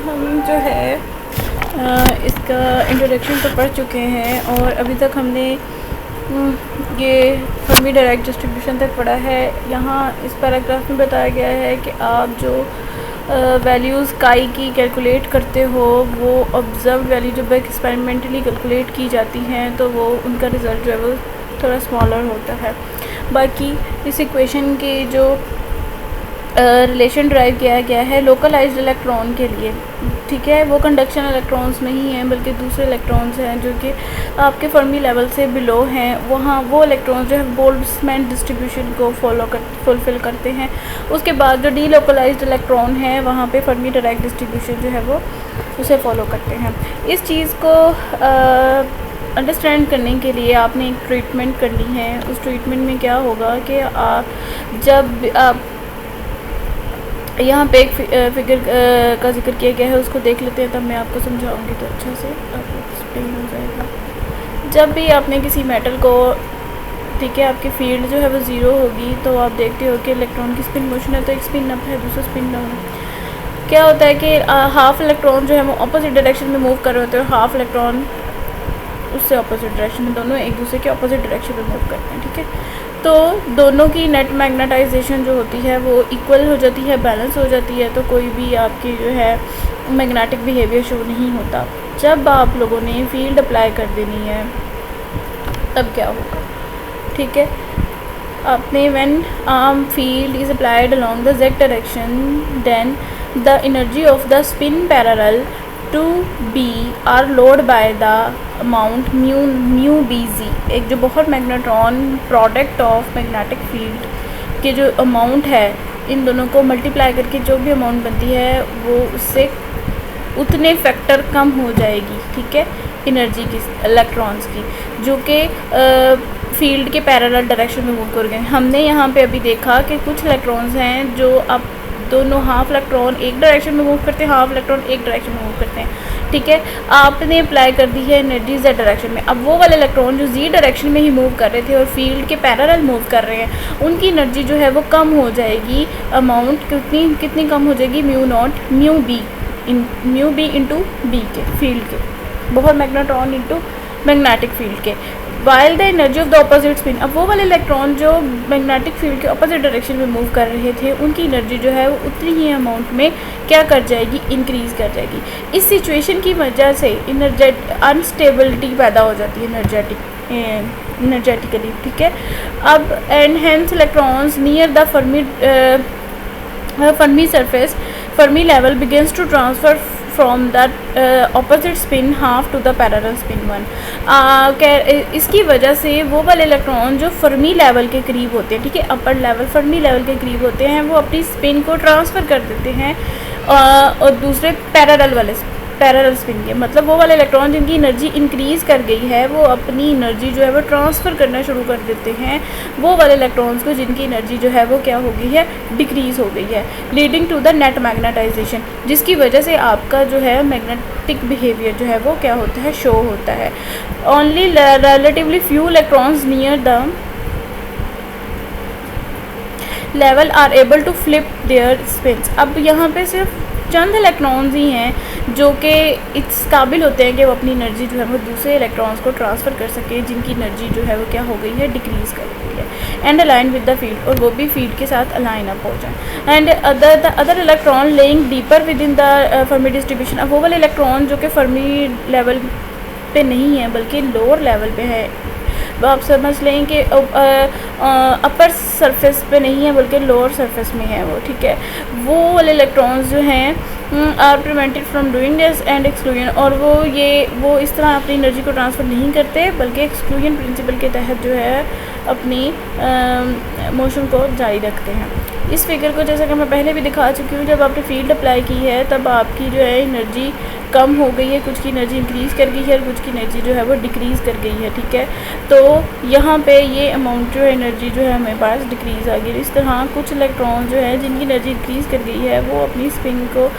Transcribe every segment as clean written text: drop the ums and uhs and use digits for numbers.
हम जो है इसका इंट्रोडक्शन तो पढ़ चुके हैं और अभी तक हमने ये फर्मी डायरेक्ट डिस्ट्रीब्यूशन तक पढ़ा है। यहाँ इस पैराग्राफ में बताया गया है कि आप जो वैल्यूज़ काई की कैलकुलेट करते हो वो ऑब्जर्व वैल्यू जब एक्सपेरिमेंटली कैलकुलेट की जाती हैं तो वो उनका रिज़ल्ट जो है वो थोड़ा स्मॉलर होता है। बाकी इस इक्वेशन की जो रिलेशन ड्राइव किया गया है लोकलाइज्ड इलेक्ट्रॉन के लिए, ठीक है, वो कंडक्शन इलेक्ट्रॉन्स नहीं हैं बल्कि दूसरे इलेक्ट्रॉन्स हैं जो कि आपके फर्मी लेवल से बिलो हैं। वहाँ वो इलेक्ट्रॉन्स जो है बोल्ट्जमैन डिस्ट्रीब्यूशन को फुलफ़िल करते हैं। उसके बाद जो डी लोकलाइज्ड इलेक्ट्रॉन है वहाँ पे फर्मी डायरेक्ट डिस्ट्रीब्यूशन जो है वो उसे फॉलो करते हैं। इस चीज़ को अंडरस्टैंड करने के लिए आपने एक ट्रीटमेंट करनी है। उस ट्रीटमेंट में क्या होगा कि जब आप यहाँ पे एक फिगर का जिक्र किया गया है उसको देख लेते हैं, तब मैं आपको समझाऊंगी तो अच्छा से आपको एक्सप्लेन हो जाएगा। जब भी आपने किसी मेटल को, ठीक है, आपकी फील्ड जो है वो ज़ीरो होगी तो आप देखते हो कि इलेक्ट्रॉन की स्पिन मोशन है तो एक स्पिन अप है दूसरा स्पिन डाउन है। क्या होता है कि हाफ इलेक्ट्रॉन जो है वो अपोजिट डायरेक्शन में मूव कर रहे होते हैं और हाफ इलेक्ट्रॉन उससे अपोजिट डायरेक्शन में, दोनों एक दूसरे के अपोजिट डायरेक्शन में मूव करते हैं, ठीक है। तो दोनों की नेट मैग्नेटाइजेशन जो होती है वो इक्वल हो जाती है, बैलेंस हो जाती है, तो कोई भी आपकी जो है मैग्नेटिक बिहेवियर शो नहीं होता। जब आप लोगों ने फील्ड अप्लाई कर देनी है तब क्या होगा, ठीक है। आपने when arm field is applied along the Z direction then the energy of the spin parallel to B are load by the amount mu B G. एक जो बहुत magnetron product of magnetic field के जो amount है इन दोनों को multiply करके जो भी अमाउंट बनती है वो उससे उतने फैक्टर कम हो जाएगी, ठीक है, एनर्जी की, इलेक्ट्रॉन्स की, जो कि फील्ड के पैरेलल डायरेक्शन में मूव कर गए। हमने यहाँ पे अभी देखा कि कुछ इलेक्ट्रॉन्स हैं जो अब दोनों हाफ इलेक्ट्रॉन एक डायरेक्शन में मूव करते हैं, हाफ इलेक्ट्रॉन एक डायरेक्शन में मूव करते हैं, ठीक है। आपने अप्लाई कर दी है एनर्जी जेड डायरेक्शन में। अब वो वाले इलेक्ट्रॉन जो जी डायरेक्शन में ही मूव कर रहे थे और फील्ड के पैरेलल मूव कर रहे हैं उनकी एनर्जी जो है वो कम हो जाएगी। अमाउंट कितनी कम हो जाएगी, म्यू बी इंटू बी के, फील्ड के, बहुत मैग्नेट्रॉन इंटू मैग्नेटिक फील्ड के, while the energy of the opposite spin. अब वो वाले इलेक्ट्रॉन जो मैग्नेटिक फील्ड के अपोजिट डायरेक्शन में मूव कर रहे थे उनकी एनर्जी जो है वो उतनी ही अमाउंट में क्या कर जाएगी, इंक्रीज़ कर जाएगी। इस सिचुएशन की वजह से अनस्टेबिलिटी पैदा हो जाती है एनर्जेटिकली, ठीक है। अब and hence electrons near the Fermi surface Fermi level begins to transfer from that opposite spin half to the parallel spin one. इसकी वजह से वो वाले इलेक्ट्रॉन जो फर्मी लेवल के करीब होते हैं, ठीक है, अपर लेवल फर्मी लेवल के करीब होते हैं, वो अपनी स्पिन को ट्रांसफ़र कर देते हैं और दूसरे पैरेलल स्पिन के, मतलब वो वाले इलेक्ट्रॉन जिनकी एनर्जी इंक्रीज़ कर गई है वो अपनी एनर्जी जो है वो ट्रांसफ़र करना शुरू कर देते हैं वो वाले इलेक्ट्रॉन्स को जिनकी एनर्जी जो है वो क्या हो गई है, डिक्रीज़ हो गई है, leading to the net magnetization, जिसकी वजह से आपका जो है मैग्नेटिक बिहेवियर जो है वो क्या होता है, शो होता है। Only relatively few electrons near the level are able to flip their spins. अब यहाँ पे सिर्फ चंद इलेक्ट्रॉन्स ही हैं जो कि इस काबिल होते हैं कि वो अपनी एनर्जी जो है वो दूसरे इलेक्ट्रॉन्स को ट्रांसफ़र कर सकें जिनकी एनर्जी जो है वो क्या हो गई है, डिक्रीज़ कर गई है, and align with the field, और वो भी फील्ड के साथ अलाइन अप हो जाए। And other electron laying deeper with in the Fermi distribution. अब वो वाले इलेक्ट्रॉन जो कि फर्मी लेवल पे नहीं है बल्कि लोअर लेवल पे है, आप समझ लें कि अपर सरफेस पे नहीं है बल्कि लोअर सरफेस में है वो, ठीक है। वो वाले इलेक्ट्रॉन्स जो हैं are prevented from doing this and exclusion, और वो इस तरह अपनी एनर्जी को ट्रांसफ़र नहीं करते बल्कि एक्सक्लूजन प्रिंसिपल के तहत जो है अपनी मोशन को जारी रखते हैं। इस फिगर को जैसा कि मैं पहले भी दिखा चुकी हूँ, जब आपने फील्ड अप्लाई की है तब आपकी जो है एनर्जी कम हो गई है, कुछ की एनर्जी इंक्रीज़ कर गई है और कुछ की एनर्जी जो है वो डिक्रीज़ कर गई है, ठीक है। तो यहाँ पे ये अमाउंट जो है एनर्जी जो है हमारे पास डिक्रीज़ आ गई। इस तरह कुछ इलेक्ट्रॉन जो है जिनकी एनर्जी इंक्रीज़ कर गई है वो अपनी स्पिन को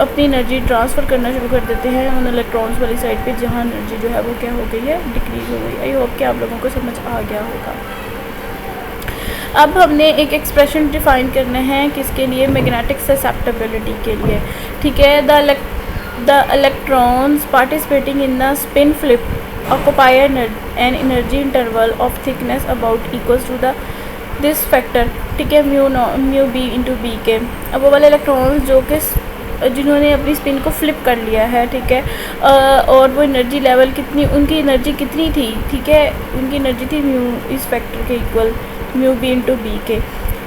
अपनी एनर्जी ट्रांसफ़र करना शुरू कर देते हैं उन इलेक्ट्रॉन्स वाली साइड पे जहाँ एनर्जी जो है वो क्या हो गई है, डिक्रीज़ हो गई। आई होप कि आप लोगों को समझ आ गया होगा। अब हमने एक एक्सप्रेशन डिफाइन करने हैं किसके लिए, मैग्नेटिक ससेप्टेबिलिटी के लिए, ठीक है। The electrons participating in the spin flip occupy an energy interval of thickness about equals to the this factor, ठीक है, म्यू बी इंटू बी के। अब वो वाले इलेक्ट्रॉन्स जो कि जिन्होंने अपनी स्पिन को फ्लिप कर लिया है, ठीक है, और वो एनर्जी लेवल कितनी, उनकी एनर्जी कितनी थी, ठीक है, उनकी एनर्जी थी म्यू इस फैक्टर के equal, mu B into B के।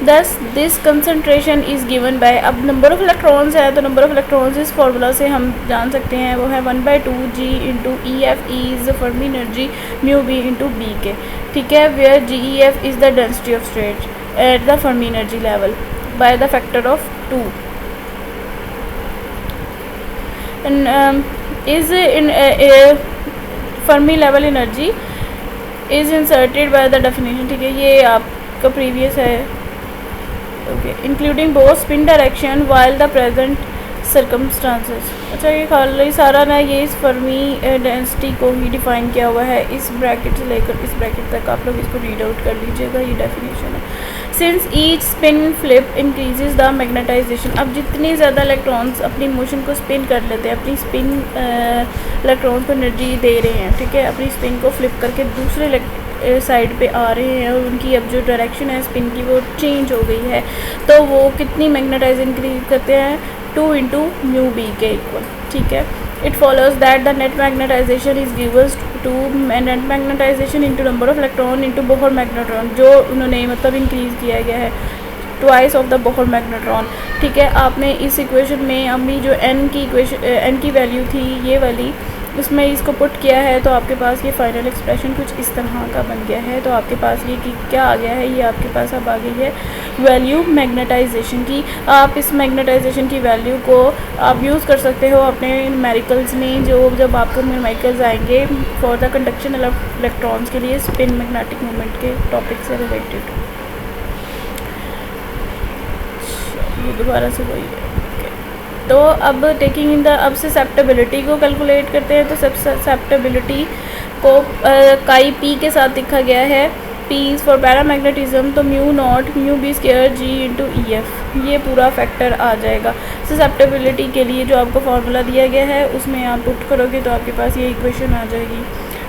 दस this concentration is given by, अब नंबर ऑफ़ इलेक्ट्रॉन्स है तो नंबर ऑफ़ इलेक्ट्रॉन्स इस फार्मूला से हम जान सकते हैं, वो है 1/2 G into E F is Fermi energy mu B into B के, ठीक है, where G E F is the density of state at the Fermi energy level by the factor of 2 is in Fermi level energy is inserted by the definition, ठीक है, ये आपका previous है, okay, including both spin direction while the present circumstances. अच्छा, ये खाली सारा ना ये इस फर्मी डेंसिटी को ही डिफ़ाइन किया हुआ है, इस ब्रैकेट से लेकर इस ब्रैकेट तक आप लोग इसको रीड आउट कर लीजिएगा, ये डेफिनेशन है। Since each spin flip increases the magnetization, अब जितनी ज़्यादा इलेक्ट्रॉन्स अपनी मोशन को स्पिन कर लेते हैं, अपनी स्पिन इलेक्ट्रॉन्स को एनर्जी दे रहे हैं, ठीक है, अपनी स्पिन को फ्लिप करके दूसरे साइड पे आ रहे हैं और उनकी अब जो डायरेक्शन है स्पिन की वो चेंज हो गई है, तो वो कितनी मैग्नेटाइज इंक्रीज करते हैं, 2 इंटू म्यू बी के इक्वल, ठीक है। It follows that the net magnetization is gives to net magnetization into number of electron into Bohr magnetron, जो उन्होंने मतलब इंक्रीज़ किया गया है twice of the Bohr magnetron, ठीक है। आपने इस इक्वेशन में अभी जो एन की वैल्यू थी ये वाली, उसमें इसको पुट किया है तो आपके पास ये फाइनल एक्सप्रेशन कुछ इस तरह का बन गया है। तो आपके पास ये कि क्या आ गया है, ये आपके पास अब आ गई है वैल्यू मैग्नेटाइजेशन की। आप इस मैग्नेटाइजेशन की वैल्यू को आप यूज़ कर सकते हो अपने न्यूमेरिकल्स में, जो जब आपको न्यूमेरिकल्स आएंगे फॉर द कंडक्शन इलेक्ट्रॉन्स के लिए स्पिन मैग्नेटिक मोमेंट के टॉपिक से रिलेटेड। ये दोबारा से वही है। तो अब टेकिंग इन द अब ससेप्टेबिलिटी को कैलकुलेट करते हैं। तो ससेप्टेबिलिटी को काई पी के साथ लिखा गया है। पी इज़ फॉर पैरामैग्नेटिज्म, तो mu not mu B square G into E F, ये पूरा फैक्टर आ जाएगा। ससेप्टेबिलिटी के लिए जो आपको फार्मूला दिया गया है उसमें आप पुट करोगे तो आपके पास ये इक्वेशन आ जाएगी।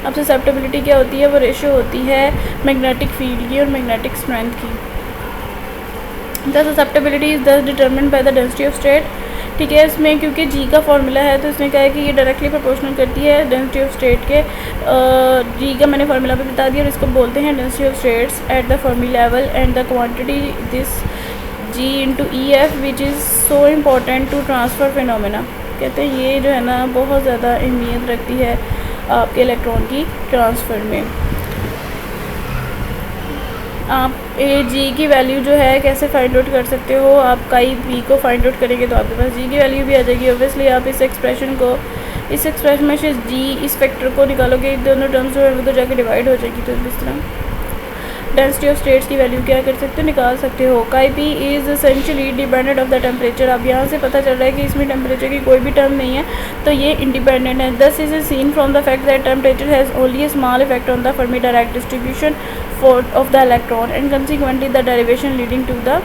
अब ससेप्टेबिलिटी क्या होती है, वो रेशियो होती है मैग्नेटिक फील्ड की और मैग्नेटिक स्ट्रेंथ की। द ससेप्टेबिलिटी इज़ दस determined by the density of state, ठीक है। इसमें क्योंकि जी का फॉर्मूला है तो इसमें क्या है कि ये डायरेक्टली प्रोपोर्शनल करती है डेंसिटी ऑफ स्टेट के। जी का मैंने फार्मूला भी बता दिया और इसको बोलते हैं density of states at the Fermi level and the quantity this g into E F which is so important to transfer phenomena. कहते हैं ये जो है ना बहुत ज़्यादा अहमियत रखती है आपके इलेक्ट्रॉन की ट्रांसफ़र में। आप ए जी की वैल्यू जो है कैसे फाइंड आउट कर सकते हो, आप काई बी को फाइंड आउट करेंगे तो आपके पास जी की वैल्यू भी आ जाएगी। ऑब्वियसली आप इस एक्सप्रेशन में से जी इस फैक्टर को निकालोगे, दोनों टर्म्स जो है वो तो जाके डिवाइड हो जाएगी। तो इस तरह डेंसिटी ऑफ स्टेट्स की वैल्यू क्या कर सकते हो, निकाल सकते हो। काई P is essentially dependent of the temperature. अब यहाँ से पता चल रहा है कि इसमें टेम्परेचर की कोई भी टर्म नहीं है, तो ये इंडिपेंडेंट है। दस is seen from the fact that temperature has only A small effect on the Fermi direct distribution of the electron and consequently the derivation leading to the,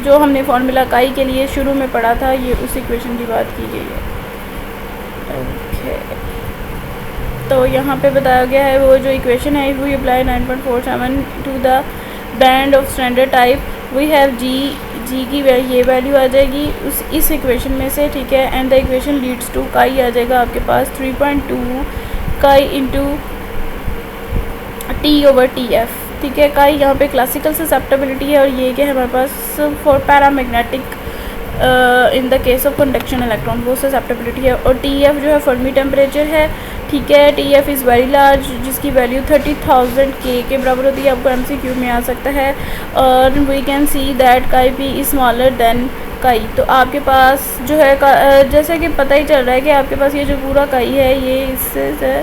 जो हमने फार्मूला काई के लिए शुरू में पढ़ा था ये उस इक्वेशन की बात की गई है। ओके, तो यहाँ पे बताया गया है वो जो इक्वेशन है, we apply 9.47 to the band of standard type we have G की ये वैल्यू आ जाएगी इस इक्वेशन में से, ठीक है। And the equation leads to chi आ जाएगा आपके पास 3.2 chi into T over T F, ठीक है। काई यहाँ पे क्लासिकल ससेप्टेबिलिटी है और ये क्या है हमारे पास for paramagnetic in the case of conduction electron वो ससेप्टेबिलिटी है। और टी एफ जो है फर्मी टेम्परेचर है, ठीक है। T F is very large जिसकी वैल्यू 30,000 के बराबर होती है, आपको MCQ में आ सकता है। और वी कैन सी दैट काई पी इज़ स्मॉलर देन काई। तो आपके पास जो है जैसे कि पता ही चल रहा है कि आपके पास ये जो पूरा काई है ये इससे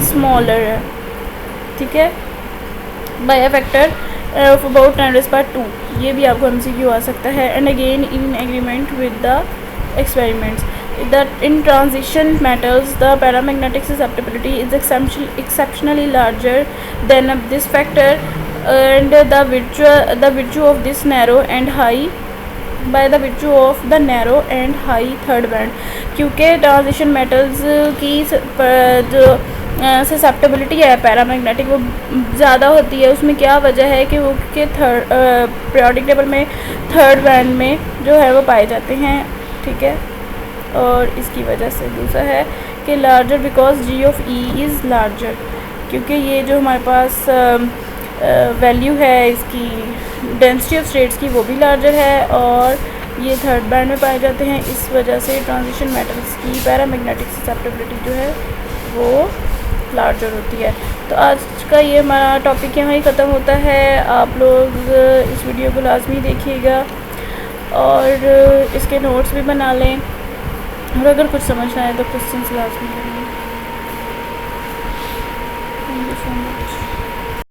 स्मॉलर है, ठीक है, by a factor of about 10⁻²। ये भी आपको MCQ आ सकता है। And again in agreement with the experiments. that in transition metals the paramagnetic susceptibility is exceptionally larger than this factor, and the virtue of this narrow and high by the virtue of the narrow and high third band। क्योंकि transition metals की जो susceptibility है paramagnetic वो ज़्यादा होती है। उसमें क्या वजह है कि वो के थर्ड पीरियोडिक टेबल में थर्ड बैंड में जो है वो पाए जाते हैं, ठीक है। और इसकी वजह से दूसरा है कि larger because g of E is larger, क्योंकि ये जो हमारे पास वैल्यू है इसकी डेंसिटी ऑफ स्टेट्स की वो भी लार्जर है और ये थर्ड बैंड में पाए जाते हैं। इस वजह से ट्रांजिशन मेटल्स की पैरामैग्नेटिक ससेप्टेबिलिटी जो है वो लार्जर होती है। तो आज का ये हमारा टॉपिक यहाँ ही ख़त्म होता है। आप लोग इस वीडियो को लाजमी देखिएगा और इसके नोट्स भी बना लें, और अगर कुछ समझ ना आए तो क्वेश्चन लाजमी करेंगे। Thank you so much.